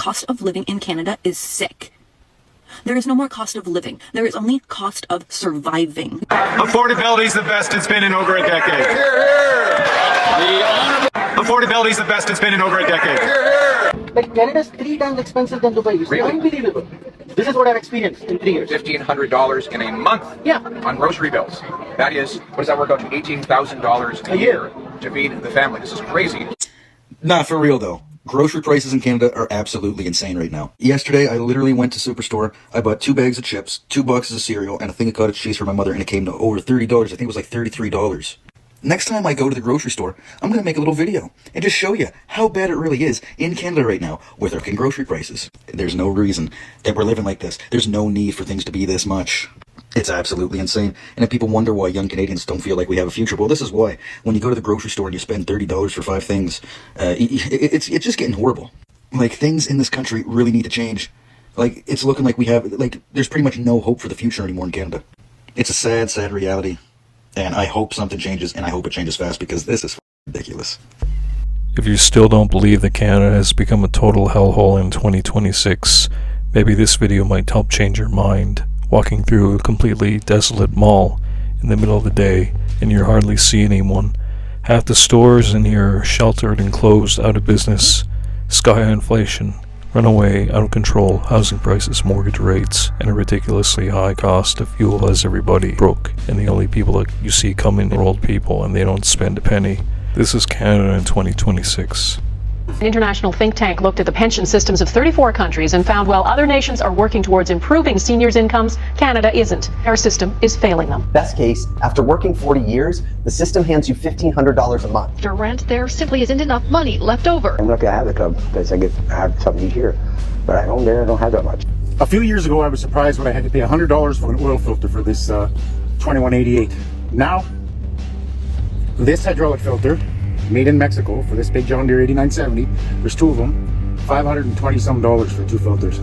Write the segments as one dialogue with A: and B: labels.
A: cost of living in Canada is sick. There is no more cost of living. There is only cost of surviving.
B: Affordability is the best it's been in over a decade. Affordability is the best it's been in over a decade.
C: Like Canada is 3 times expensive than Dubai. It's
D: Really?
C: unbelievable. This is what I've experienced in 3 years.
D: $1,500 in a month on grocery bills. That is, what does that work out to? $18,000 a year to feed the family. This is crazy.
E: Nah, for real though. Grocery prices in Canada are absolutely insane right now. Yesterday, I literally went to Superstore. I bought 2 bags of chips, 2 boxes of cereal, and a thing of cottage cheese for my mother, and it came to over $30. I think it was like $33. Next time I go to the grocery store, I'm going to make a little video and just show you how bad it really is in Canada right now with our grocery prices. There's no reason that we're living like this. There's no need for things to be this much. It's absolutely insane. And if people wonder why young Canadians don't feel like we have a future, well, this is why. When you go to the grocery store and you spend $30 for 5 things, it's just getting horrible. Like, things in this country really need to change. Like, it's looking like there's pretty much no hope for the future anymore in Canada. It's a sad, sad reality. And I hope something changes, and I hope it changes fast, because this is ridiculous.
F: If you still don't believe that Canada has become a total hellhole in 2026, maybe this video might help change your mind. Walking through a completely desolate mall in the middle of the day, and you hardly see anyone. Half the stores in here are sheltered and closed, out of business. Sky high inflation, runaway, out of control housing prices, mortgage rates, and a ridiculously high cost of fuel has everybody broke. And the only people that you see coming are old people, and they don't spend a penny. This is Canada in 2026.
G: An international think tank looked at the pension systems of 34 countries and found while other nations are working towards improving seniors' incomes, Canada isn't. Our system is failing them.
H: Best case, after working 40 years, the system hands you $1,500 a month.
I: After rent, there simply isn't enough money left over.
J: I'm lucky I have the club because I have something to eat here, but I don't have that much.
K: A few years ago, I was surprised when I had to pay $100 for an oil filter for this 2188. Now, this hydraulic filter, made in Mexico for this big John Deere 8970. There's 2 of them, $520 some for 2 filters.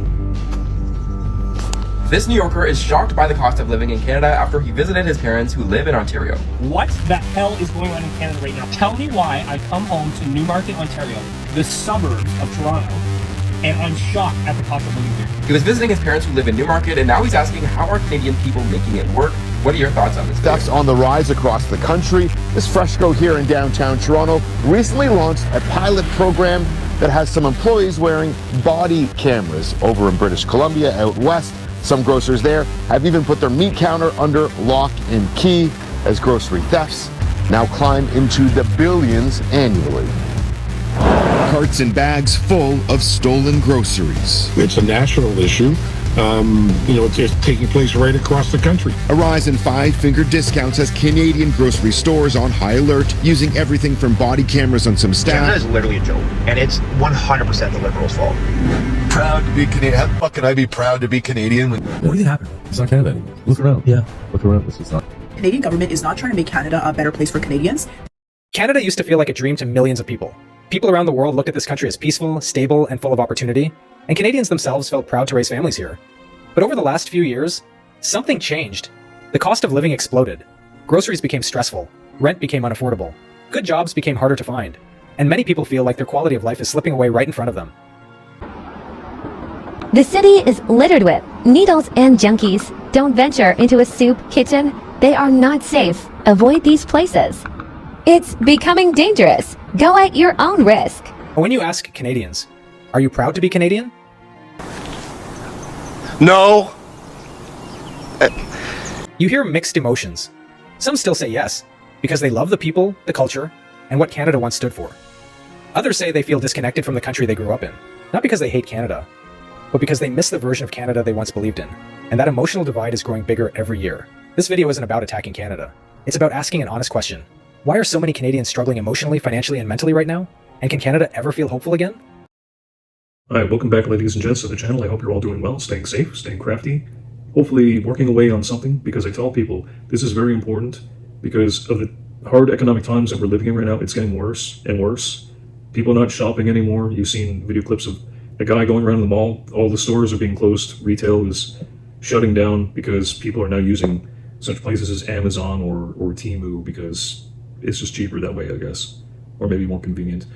L: This New Yorker is shocked by the cost of living in Canada after he visited his parents who live in Ontario.
M: What the hell is going on in Canada right now? Tell me why I come home to Newmarket, Ontario, the suburbs of Toronto, and I'm shocked at the cost of living here.
L: He was visiting his parents who live in Newmarket, and now he's asking, how are Canadian people making it work? What are your thoughts on this?
N: Thefts on the rise across the country. This Fresco here in downtown Toronto recently launched a pilot program that has some employees wearing body cameras. Over in British Columbia, out west, some grocers there have even put their meat counter under lock and key as grocery thefts now climb into the billions annually.
O: Carts and bags full of stolen groceries.
P: It's a national issue. It's taking place right across the country.
O: A rise in 5-finger discounts has Canadian grocery stores on high alert, using everything from body cameras on some staff.
Q: Canada is literally a joke, and it's 100% the Liberals' fault.
R: Proud to be Canadian. How can I be proud to be Canadian?
S: What do you happen? It's not Canada anymore. Look around. Yeah. Look around. This is not.
T: Canadian government is not trying to make Canada a better place for Canadians.
G: Canada used to feel like a dream to millions of people. People around the world looked at this country as peaceful, stable, and full of opportunity, and Canadians themselves felt proud to raise families here. But over the last few years, something changed. The cost of living exploded. Groceries became stressful. Rent became unaffordable. Good jobs became harder to find. And many people feel like their quality of life is slipping away right in front of them.
D: The city is littered with needles and junkies. Don't venture into a soup kitchen. They are not safe. Avoid these places. It's becoming dangerous. Go at your own risk.
G: When you ask Canadians, are you proud to be Canadian?
R: No.
G: You hear mixed emotions. Some still say yes, because they love the people, the culture, and what Canada once stood for. Others say they feel disconnected from the country they grew up in, not because they hate Canada, but because they miss the version of Canada they once believed in. And that emotional divide is growing bigger every year. This video isn't about attacking Canada. It's about asking an honest question. Why are so many Canadians struggling emotionally, financially, and mentally right now? And can Canada ever feel hopeful again?
F: Hi, welcome back, ladies and gents, to the channel. I hope you're all doing well, staying safe, staying crafty, hopefully working away on something, because I tell people this is very important because of the hard economic times that we're living in right now. It's getting worse and worse. People are not shopping anymore. You've seen video clips of a guy going around the mall. All the stores are being closed. Retail is shutting down because people are now using such places as Amazon or Temu because it's just cheaper that way, I guess, or maybe more convenient.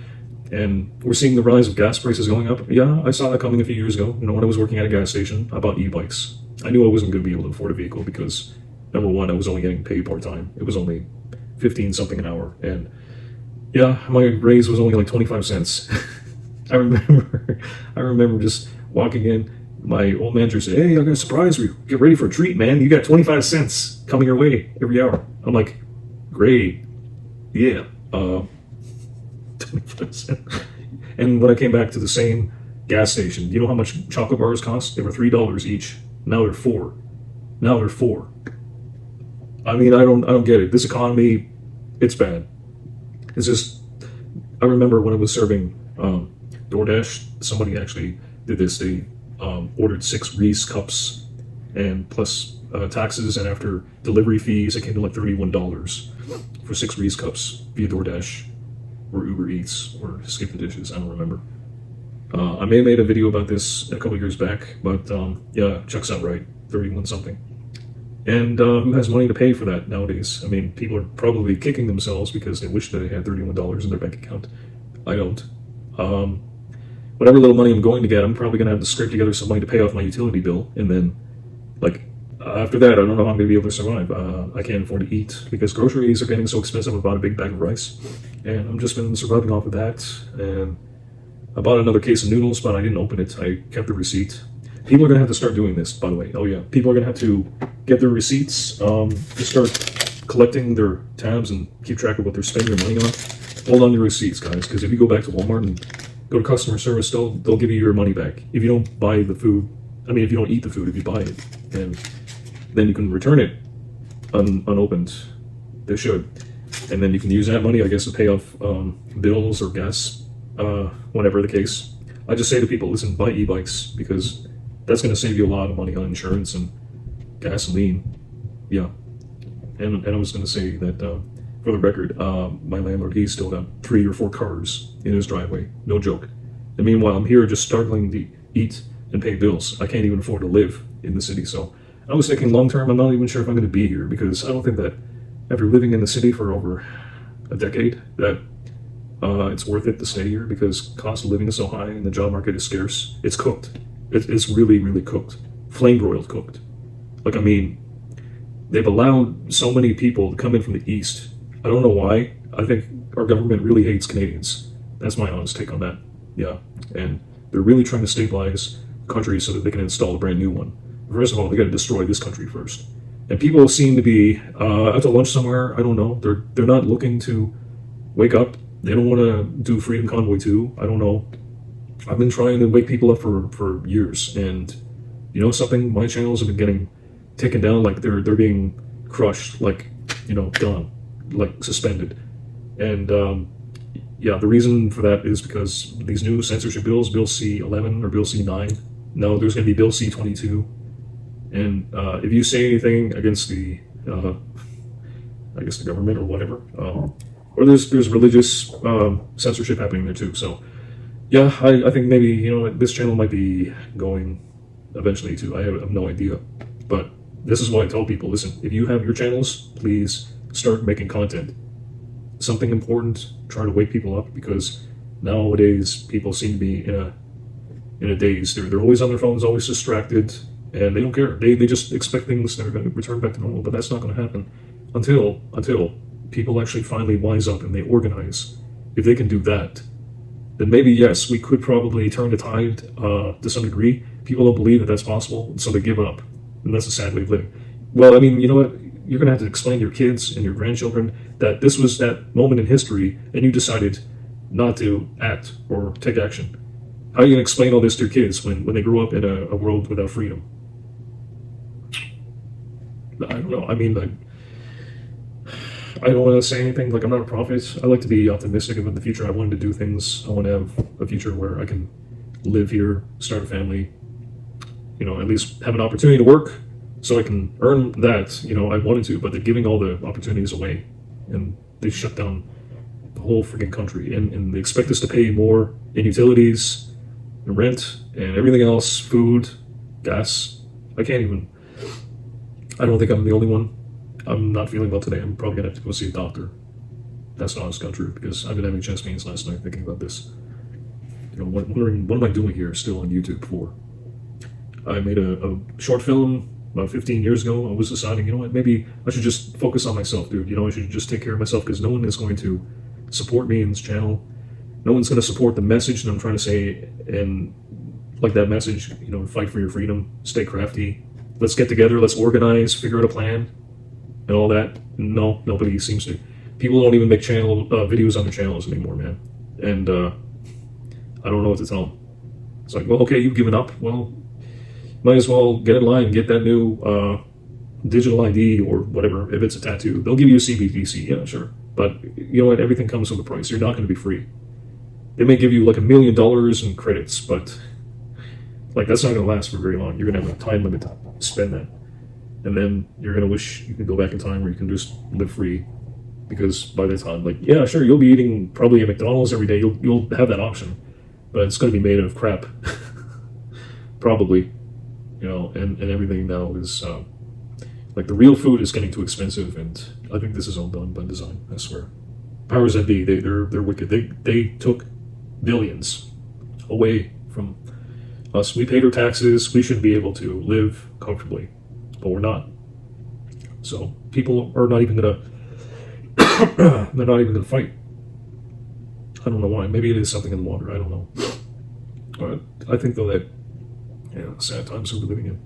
F: And we're seeing the rise of gas prices going up. Yeah, I saw that coming a few years ago. You know, when I was working at a gas station, I bought e-bikes. I knew I wasn't going to be able to afford a vehicle because, number one, I was only getting paid part-time. It was only 15 something an hour. And yeah, my raise was only like 25 cents. I remember just walking in. My old manager said, "Hey, I got a surprise for you. Get ready for a treat, man. You got 25 cents coming your way every hour." I'm like, "Great. Yeah. 25 cents." And when I came back to the same gas station, you know how much chocolate bars cost? They were $3 each. Now they're $4. I mean, I don't get it. This economy, it's bad. It's just, I remember when I was serving DoorDash, somebody actually did this. They ordered 6 Reese cups and plus taxes, and after delivery fees, it came to like $31 for 6 Reese cups via DoorDash or Uber Eats or Skip the Dishes. I don't remember. I may have made a video about this a couple years back, but yeah, checks out right, 31 something. And who has money to pay for that nowadays? I mean, people are probably kicking themselves because they wish that they had $31 in their bank account. I don't. Whatever little money I'm going to get, I'm probably going to have to scrape together some money to pay off my utility bill. And then, like, after that, I don't know how I'm going to be able to survive. I can't afford to eat because groceries are getting so expensive. I bought a big bag of rice. And I've just been surviving off of that. And I bought another case of noodles, but I didn't open it. I kept the receipt. People are going to have to start doing this, by the way. Oh, yeah. People are going to have to get their receipts, to start collecting their tabs and keep track of what they're spending their money on. Hold on to your receipts, guys, because if you go back to Walmart and go to customer service, they'll give you your money back. If you don't buy the food, I mean, if you don't eat the food, if you buy it, and then you can return it unopened. They should. And then you can use that money, I guess, to pay off bills or gas, whatever the case. I just say to people, listen, buy e-bikes, because that's going to save you a lot of money on insurance and gasoline. Yeah. And I was going to say that, for the record, my landlord, he's still got 3 or 4 cars in his driveway. No joke. And meanwhile, I'm here just struggling to eat and pay bills. I can't even afford to live in the city. So I was thinking long term, I'm not even sure if I'm going to be here, because I don't think that after living in the city for over a decade, that it's worth it to stay here, because cost of living is so high and the job market is scarce. It's cooked. It's really, really cooked. Flame broiled cooked. Like, I mean, they've allowed so many people to come in from the east. I don't know why. I think our government really hates Canadians. That's my honest take on that. Yeah. And they're really trying to stabilize the country so that they can install a brand new one. First of all, they got to destroy this country first. And people seem to be out to lunch somewhere. I don't know. They're not looking to wake up. They don't want to do Freedom Convoy 2. I don't know. I've been trying to wake people up for years, and you know something? My channels have been getting taken down, like they're being crushed, like, you know, gone, like suspended. And yeah, the reason for that is because these new censorship bills, Bill C-11 or Bill C-9, no, there's going to be Bill C-22. And if you say anything against the, I guess the government or whatever, or there's religious censorship happening there too. So yeah, I think maybe, you know, this channel might be going eventually too. I have no idea. But this is why I tell people, listen, if you have your channels, please start making content. Something important, try to wake people up, because nowadays people seem to be in a daze. They're always on their phones, always distracted, and they don't care. They just expect things that are going to return back to normal, but that's not going to happen until people actually finally wise up and they organize. If they can do that, then maybe, yes, we could probably turn the tide to some degree. People don't believe that that's possible, so they give up. And that's a sad way of living. Well, I mean, you know what? You're going to have to explain to your kids and your grandchildren that this was that moment in history and you decided not to act or take action. How are you going to explain all this to your kids when they grow up in a world without freedom? I don't know. I mean, I don't want to say anything. Like, I'm not a prophet. I like to be optimistic about the future. I wanted to do things. I want to have a future where I can live here, start a family, you know, at least have an opportunity to work so I can earn that, you know, I wanted to, but they're giving all the opportunities away, and they shut down the whole freaking country, and they expect us to pay more in utilities, and rent, and everything else, food, gas. I don't think I'm the only one. I'm not feeling well today. I'm probably gonna have to go see a doctor. That's an honest country, because I've been having chest pains last night thinking about this. you know, wondering what am I doing here still on YouTube for? I made a short film about 15 years ago. I was deciding, you know what, maybe I should just focus on myself, dude. You know, I should just take care of myself because no one is going to support me in this channel. No one's going to support the message that I'm trying to say, and like that message, you know, fight for your freedom, stay crafty, let's get together, let's organize, figure out a plan, and all that. No, nobody seems to. People don't even make channel videos on their channels anymore, man. And I don't know what to tell them. It's like, well, okay, you've given up. Well, might as well get in line and get that new digital ID or whatever. If it's a tattoo, they'll give you a CBDC, yeah, sure. But you know what? Everything comes with a price. You're not going to be free. They may give you like $1 million in credits, but like that's not going to last for very long. You're going to have a time limit to spend that, and then you're going to wish you could go back in time where you can just live free. Because by the time, like, yeah, sure, you'll be eating probably at McDonald's every day. You'll have that option, but it's going to be made of crap, probably, you know. And everything now is like the real food is getting too expensive, and I think this is all done by design. I swear. Powers that be, they're wicked. They took billions away from us. We paid our taxes. We should be able to live comfortably, but we're not. So people are not even gonna. They're not even gonna fight. I don't know why. Maybe it is something in the water. I don't know. But I think though that, yeah, sad times we're living in.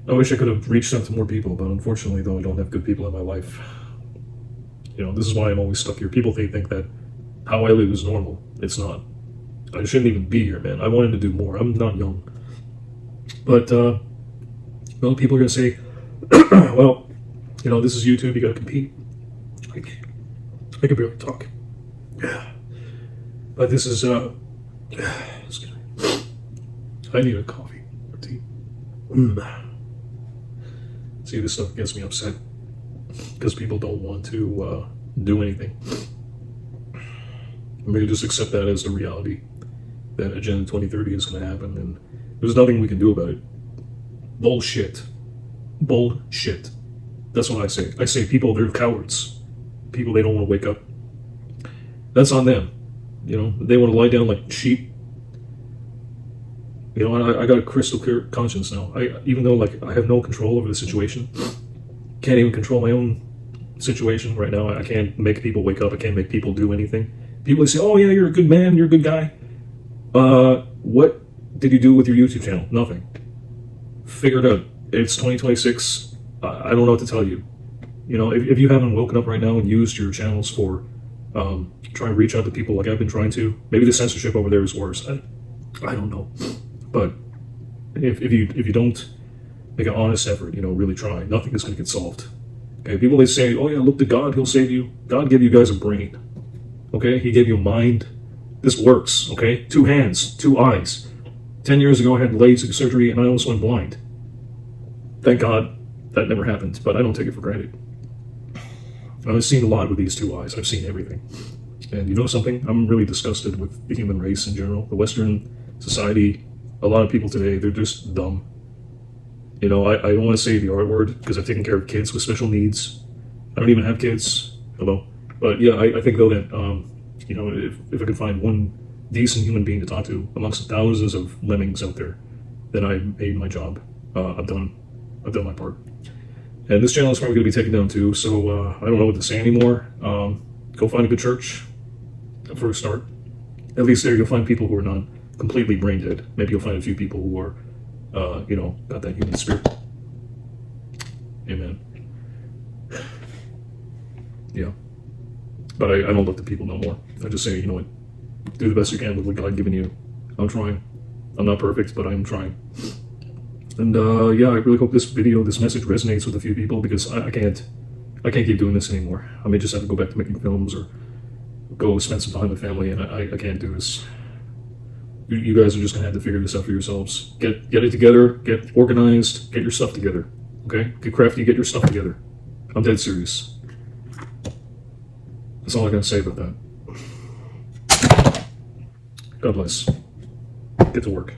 F: I wish I could have reached out to more people, but unfortunately, though, I don't have good people in my life. You know, this is why I'm always stuck here. People they think that how I live is normal. It's not. I shouldn't even be here, man. I wanted to do more. I'm not young. But, well, people are going to say, well, you know, this is YouTube. You got to compete. I can barely talk. But this is, excuse me. I need a coffee or tea. See, this stuff gets me upset because people don't want to do anything. I'm going to just accept that as the reality that Agenda 2030 is going to happen, and there's nothing we can do about it. Bullshit. Bullshit. That's what I say. I say people, they're cowards. People, they don't want to wake up. That's on them. You know, they want to lie down like sheep. You know, I got a crystal clear conscience now. Even though, like, I have no control over the situation, can't even control my own situation right now. I can't make people wake up. I can't make people do anything. People say, oh yeah, you're a good man, you're a good guy. What did you do with your YouTube channel? Nothing. Figure it out. It's 2026. I don't know what to tell you. You know, if you haven't woken up right now and used your channels for trying to reach out to people like I've been trying to, maybe the censorship over there is worse. I don't know. But if you don't make an honest effort, you know, really try, nothing is going to get solved. Okay, people, they say, oh yeah, look to God, he'll save you. God gave you guys a brain. Okay, he gave you a mind. This works, okay? 2 hands, 2 eyes. 10 years ago, I had LASIK surgery and I almost went blind. Thank God that never happened, but I don't take it for granted. I've seen a lot with these 2 eyes. I've seen everything. And you know something? I'm really disgusted with the human race in general. The Western society, a lot of people today, they're just dumb. You know, I don't want to say the R word because I've taken care of kids with special needs. I don't even have kids. Hello. But yeah, I think though that, you know, if I could find one decent human being to talk to amongst thousands of lemmings out there, then I made my job. I've done my part. And this channel is probably going to be taken down too, so I don't know what to say anymore. Go find a good church for a start. At least there you'll find people who are not completely brain dead. Maybe you'll find a few people who are, you know, got that human spirit. Amen. Yeah. But I don't look to people no more. I just say, you know what, do the best you can with what God given you. I'm trying. I'm not perfect, but I'm trying. And yeah, I really hope this message resonates with a few people because I can't keep doing this anymore. I may just have to go back to making films or go spend some time with family, and I can't do this. You guys are just gonna have to figure this out for yourselves. Get it together, get organized, get your stuff together. Okay? Get crafty, get your stuff together. I'm dead serious. That's all I gotta say about that. God bless. Get to work.